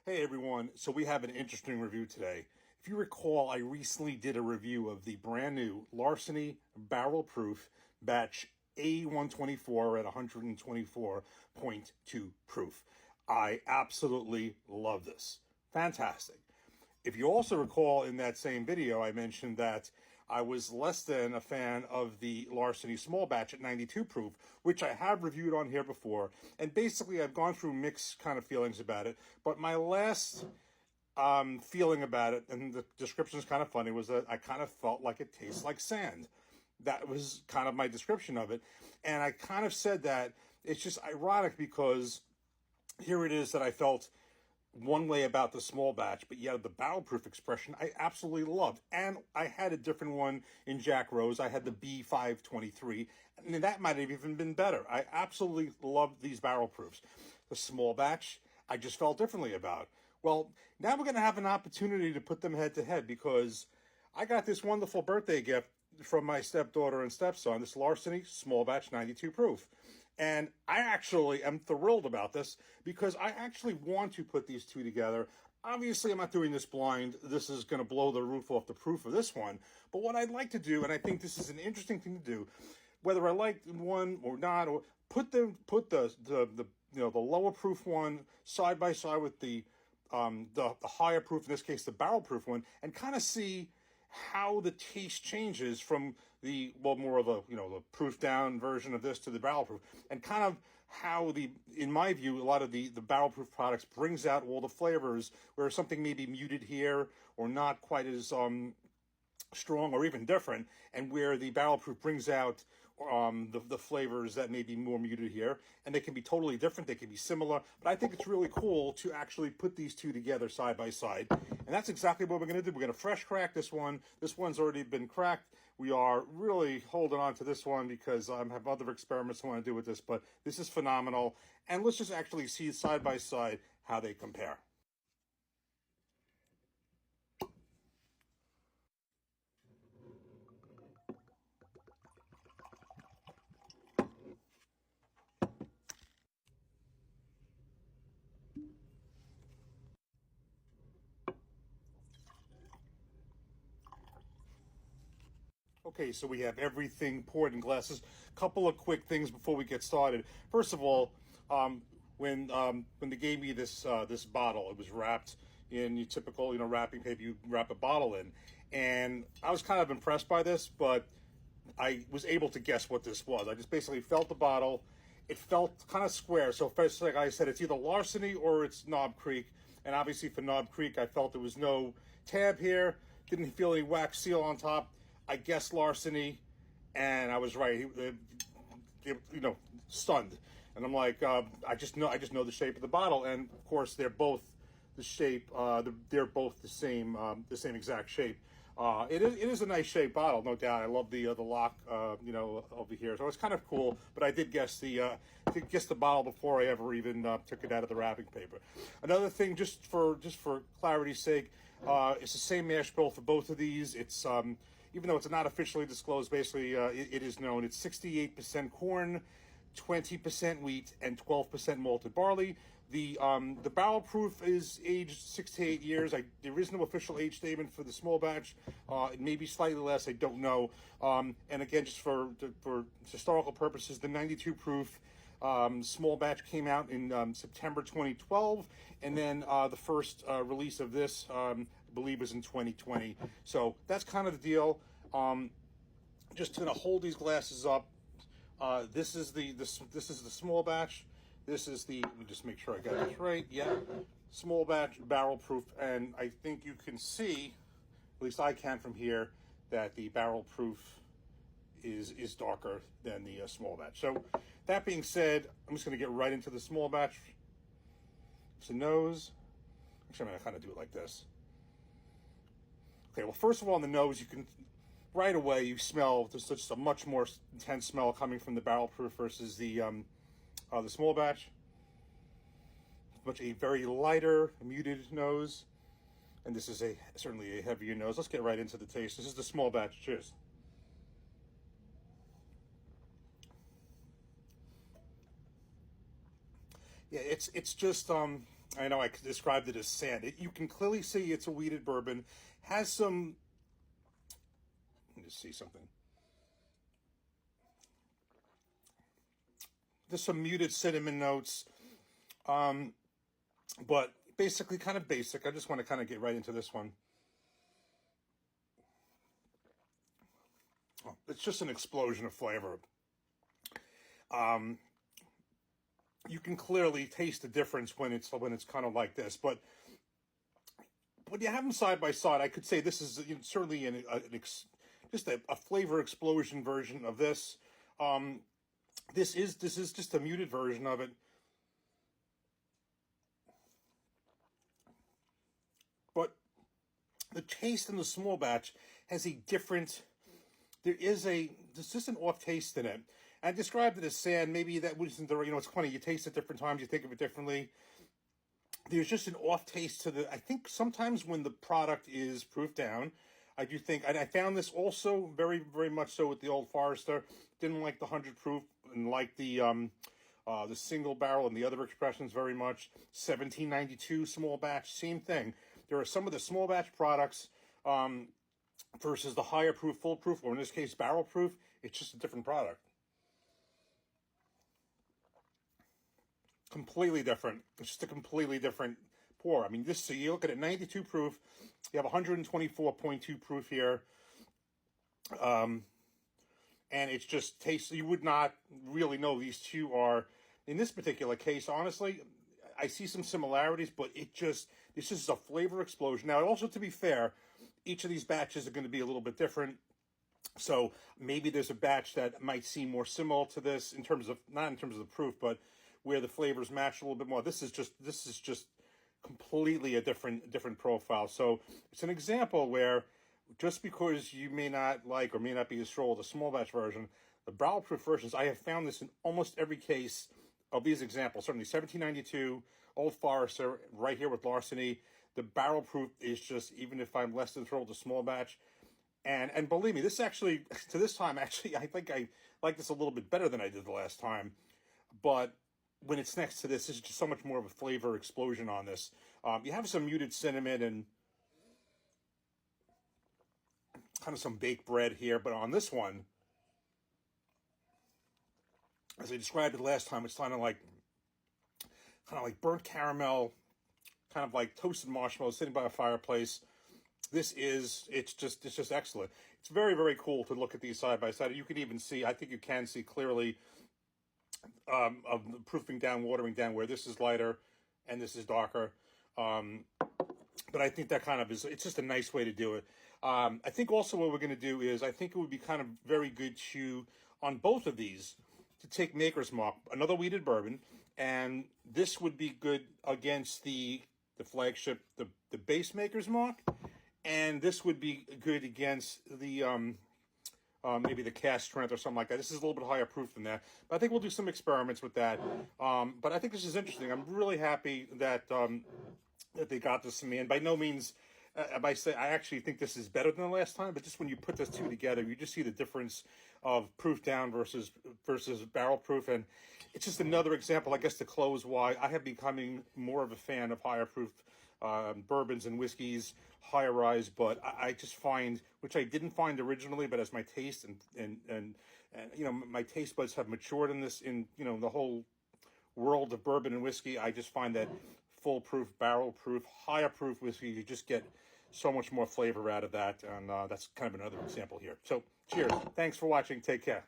Hey everyone, so we have an interesting review today. If you recall, I recently did a review of the brand new Larceny Barrel Proof Batch A124 at 124.2 proof. I absolutely love this. Fantastic. If you also recall in that same video, I mentioned that I was less than a fan of the Larceny Small Batch at 92 proof, which I have reviewed on here before. And basically, I've gone through mixed kind of feelings about it. But my last feeling about it, and the description is kind of funny, was that I kind of felt like it tastes like sand. That was kind of my description of it. And I kind of said that it's just ironic because here it is that I felt one way about the small batch, but yeah, the barrel proof expression I absolutely loved. And I had a different one in Jack Rose. I had the B523, and that might have even been better. I absolutely loved these barrel proofs. The small batch, I just felt differently about. Well, now we're going to have an opportunity to put them head to head because I got this wonderful birthday gift from my stepdaughter and stepson, this Larceny Small Batch 92 proof. And I actually am thrilled about this because I actually want to put these two together. Obviously, I'm not doing this blind. This is going to blow the roof off the proof of this one. But what I'd like to do, and I think this is an interesting thing to do, whether I like one or not, or put the lower proof one side by side with the higher proof, in this case the barrel proof one, and kind of see how the taste changes from the more of the proof down version of this to the barrel proof, and kind of how in my view, a lot of the barrel proof products brings out all the flavors where something may be muted here or not quite as strong or even different, and where the barrel proof brings out the flavors that may be more muted here, and they can be totally different, they can be similar, but I think it's really cool to actually put these two together side by side, and that's exactly what we're going to do. We're going to fresh crack this one. This one's already been cracked. We are really holding on to this one because I have other experiments I want to do with this, but this is phenomenal, and let's just actually see side by side how they compare. Okay, so we have everything poured in glasses. Couple of quick things before we get started. First of all, when they gave me this bottle, it was wrapped in your typical wrapping paper you wrap a bottle in, and I was kind of impressed by this, but I was able to guess what this was. I just basically felt the bottle. It felt kind of square. So first, like I said, it's either Larceny or it's Knob Creek. And obviously for Knob Creek, I felt there was no tab here. Didn't feel any wax seal on top. I guessed Larceny, and I was right. Stunned. And I'm like, I just know the shape of the bottle, and of course they're both the shape. They're both the same exact shape. It is a nice shaped bottle, no doubt. I love the lock, over here. So it's kind of cool. But I did guess the bottle before I ever even took it out of the wrapping paper. Another thing, just for clarity's sake, it's the same mash bill for both of these. It's even though it's not officially disclosed, basically it is known. It's 68% corn, 20% wheat, and 12% malted barley. The barrel proof is aged 6 to 8 years. There is no official age statement for the small batch. It may be slightly less. I don't know. And again, just for historical purposes, the 92 proof small batch came out in September 2012, and then the first release of this, I believe, was in 2020. So that's kind of the deal. Just gonna hold these glasses up. This is the small batch. This is let me just make sure I got this right. Yeah, small batch barrel proof, and I think you can see, at least I can from here, that the barrel proof is darker than the small batch. So that being said, I'm just going to get right into the small batch. It's the nose. Actually, I'm going to kind of do it like this. Okay, well, first of all, on the nose, you can right away you smell there's just a much more intense smell coming from the barrel proof versus the small batch. A very lighter, muted nose, and this is certainly a heavier nose. Let's get right into the taste. This is the small batch. Cheers. Yeah, it's just I know I described it as sand. You can clearly see it's a wheated bourbon. Has some, let me just see something. There's some muted cinnamon notes, but basically kind of basic. I just want to kind of get right into this one. Oh, it's just an explosion of flavor. You can clearly taste the difference when it's kind of like this, but when you have them side by side, I could say this is certainly just a flavor explosion version of this. This is just a muted version of it. But the taste in the small batch has a different. There's just an off taste in it. I described it as sand. Maybe that wasn't the, it's funny. You taste it different times. You think of it differently. There's just an off taste to I think sometimes when the product is proof down, I do think, and I found this also very, very much so with the Old Forester. Didn't like the 100 proof and like the single barrel and the other expressions very much. 1792 small batch, same thing. There are some of the small batch products versus the higher proof, full proof, or in this case, barrel proof. It's just a different product. Completely different. It's just a completely different pour. I mean, this, so you look at it, 92 proof. You have 124.2 proof here. And it's just tastes, you would not really know these two are, in this particular case, honestly, I see some similarities, but this is a flavor explosion. Now, also to be fair, each of these batches are going to be a little bit different. So maybe there's a batch that might seem more similar to this in terms of, not in terms of the proof, but where the flavors match a little bit more. This is just completely a different profile. So it's an example where just because you may not like or may not be as sure with the small batch version, the barrel proof versions, I have found this in almost every case of these examples. Certainly 1792, Old Forester, right here with Larceny. The barrel proof is just, even if I'm less than thrilled with the small batch, and believe me, this actually, to this time, actually, I think I like this a little bit better than I did the last time. But when it's next to this, there's just so much more of a flavor explosion on this. You have some muted cinnamon and kind of some baked bread here, but on this one, as I described it last time, it's kind of like burnt caramel, kind of like toasted marshmallows sitting by a fireplace. It's just excellent. It's very, very cool to look at these side by side. You can even see, I think you can see clearly of the proofing down, watering down, where this is lighter and this is darker. But I think that kind of it's just a nice way to do it. I think also what we're going to do is, I think it would be kind of very good to, on both of these, to take Maker's Mark, another wheated bourbon, and this would be good against the flagship, the base Maker's Mark, and this would be good against the maybe the cast strength or something like that. This is a little bit higher proof than that, but I think we'll do some experiments with that. But I think this is interesting. I'm really happy that that they got this to me, and by no means I actually think this is better than the last time, but just when you put those two together, you just see the difference of proof down versus barrel proof, and it's just another example, I guess, to close why I have becoming more of a fan of higher proof bourbons and whiskeys, higher rise. But I just find, which I didn't find originally, but as my taste and my taste buds have matured in this, in the whole world of bourbon and whiskey, I just find that full proof, barrel proof, higher proof whiskey, you just get so much more flavor out of that, and that's kind of another example here. So cheers, thanks for watching, take care.